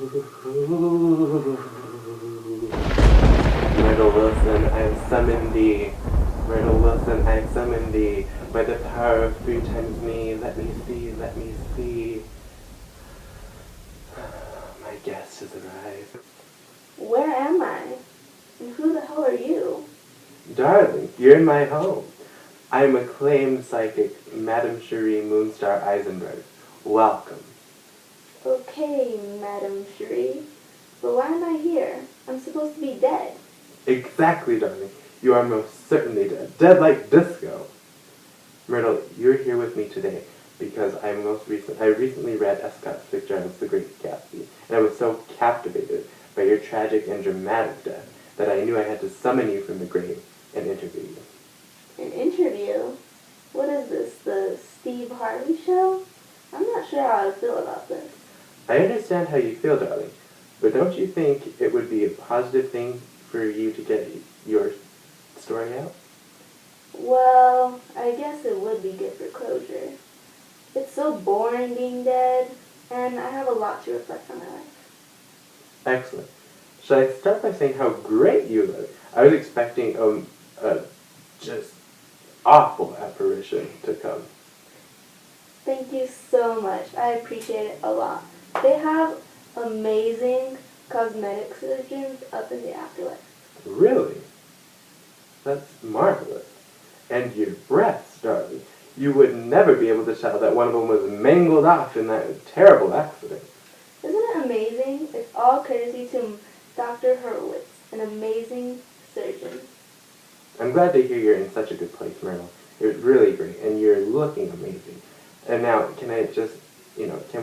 Myrtle Wilson, I have summoned thee. Myrtle Wilson, I have summoned thee. By the power of 3 times me, let me see, let me see. My guest has arrived. Where am I? And who the hell are you? Darling, you're in my home. I am acclaimed psychic, Madame Cherie Moonstar Eisenberg. Welcome. Okay, Madame Cherie. But why am I here? I'm supposed to be dead. Exactly, darling. You are most certainly dead. Dead like disco. Myrtle, you're here with me today because I recently read S. Scott Fitzgerald's The Great Gatsby, and I was so captivated by your tragic and dramatic death that I knew I had to summon you from the grave and interview you. An interview? What is this, the Steve Harvey show? I'm not sure how I feel about this. I understand how you feel, darling, but don't you think it would be a positive thing for you to get your story out? Well, I guess it would be good for closure. It's so boring being dead, and I have a lot to reflect on my life. Excellent. Should I start by saying how great you look? I was expecting a just awful apparition to come. Thank you so much. I appreciate it a lot. They have amazing cosmetic surgeons up in the afterlife. Really? That's marvelous. And your breasts, darling. You would never be able to tell that one of them was mangled off in that terrible accident. Isn't it amazing? It's all courtesy to Dr. Hurwitz, an amazing surgeon. I'm glad to hear you're in such a good place, Myrtle. You're really great, and you're looking amazing. And now, can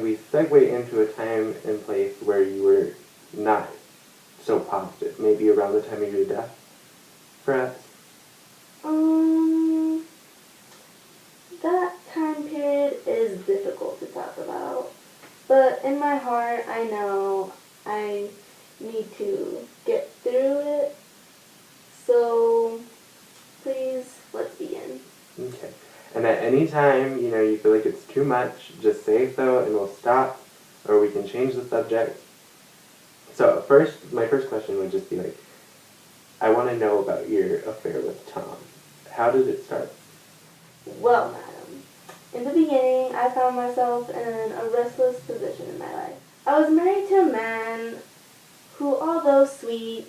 we segue into a time and place where you were not so positive? Maybe around the time of your death, perhaps? That time period is difficult to talk about. But in my heart, I know I need to get through it. So, please, let's begin. Okay. And at any time, you feel like it's too much, just say so and we'll stop, or we can change the subject. So my first question would just be like, I want to know about your affair with Tom. How did it start? Well, madam, in the beginning, I found myself in a restless position in my life. I was married to a man who, although sweet,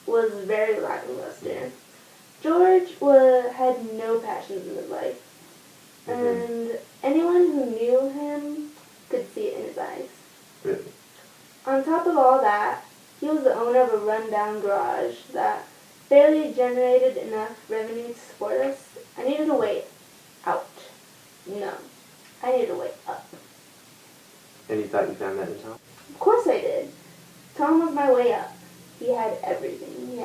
was very lackluster. George had no passions in his life, and anyone who knew him could see it in his eyes. Really? On top of all that, he was the owner of a rundown garage that barely generated enough revenue to support us. I needed a way out. No, I needed a way up. And you thought you found that in Tom? Of course I did. Tom was my way up. He had everything.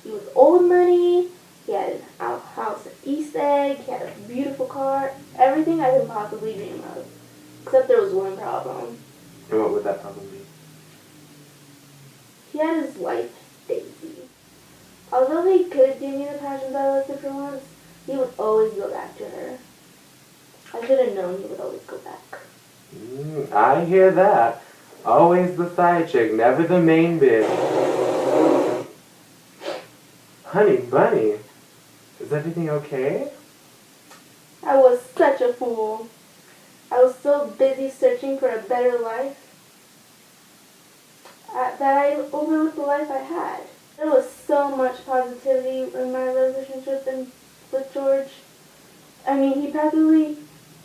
He was old money, he had a house in East Egg, he had a beautiful car, everything I could possibly dream of. Except there was one problem. And what would that problem be? He had his wife, Daisy. Although he could give me the passions I listed for once, he would always go back to her. I should have known he would always go back. I hear that. Always the side chick, never the main bitch. Honey bunny, is everything okay? I was such a fool. I was so busy searching for a better life that I overlooked the life I had. There was so much positivity in my relationship with George. I mean, he practically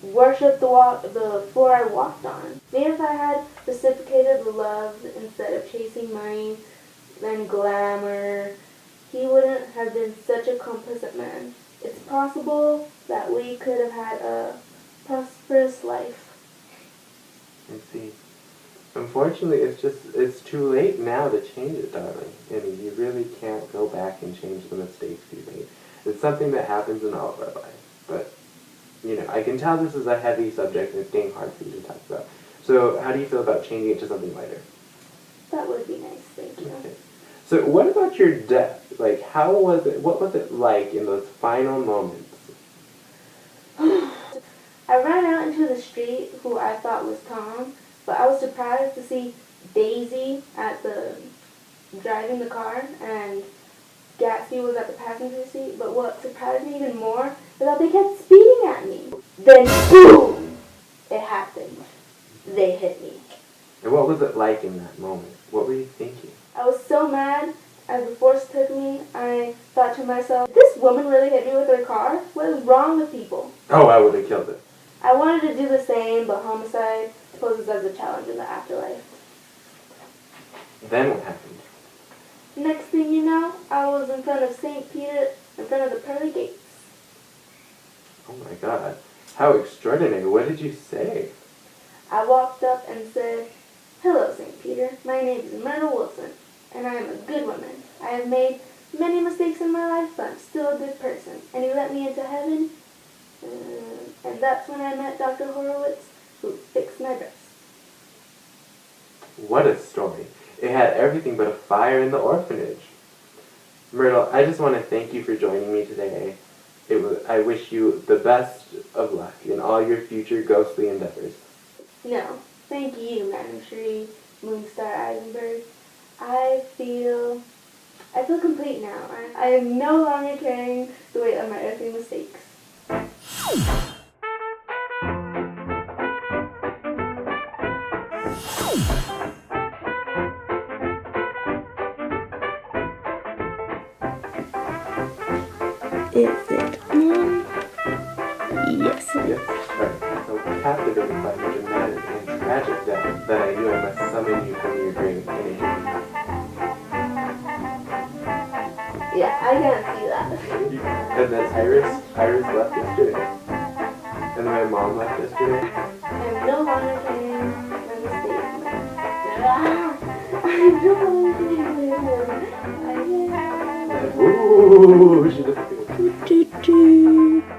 worshipped the floor I walked on. Maybe if I had reciprocated the love instead of chasing money and glamour, he wouldn't have been such a complicit man. It's possible that we could have had a prosperous life. I see. Unfortunately, it's too late now to change it, darling. And you really can't go back and change the mistakes you made. It's something that happens in all of our lives. But, I can tell this is a heavy subject and it's getting hard for you to talk about. So how do you feel about changing it to something lighter? That would be nice, thank you. Okay. So what about your death? Like, what was it like in those final moments? I ran out into the street, who I thought was Tom, But I was surprised to see Daisy at the driving the car and Gatsby was at the passenger seat. But what surprised me even more is that they kept speeding at me. Then boom! It happened. They hit me. And what was it like in that moment? What were you thinking? I was so mad. As the force took me, I thought to myself, did this woman really hit me with her car? What is wrong with people? Oh, I would have killed it. I wanted to do the same, but homicide poses as a challenge in the afterlife. Then what happened? Next thing you know, I was in front of St. Peter, in front of the pearly gates. Oh my God. How extraordinary. What did you say? I walked up and said, "Hello, St. Peter. My name is Myrtle Wilson, and I am a good woman. I have made many mistakes in my life, but I'm still a good person. And he let me into heaven, and that's when I met Dr. Horowitz, who fixed my dress." What a story. It had everything but a fire in the orphanage. Myrtle, I just want to thank you for joining me today. I wish you the best of luck in all your future ghostly endeavors. No, thank you, Madam Cherie, Moonstar Eisenberg. I feel complete now. I am no longer carrying the weight of my earthly mistakes. Is it on? Yes. Yes, right. So captivated by the dramatic and tragic death that I knew I must summon you from your grave in a hymn. Yeah, I can see that. And then Iris left yesterday. And then my mom left yesterday. I'm no longer carrying my mistakes. I'm no longer carrying my mistakes. Ooh, she disappeared. Toot toot toot.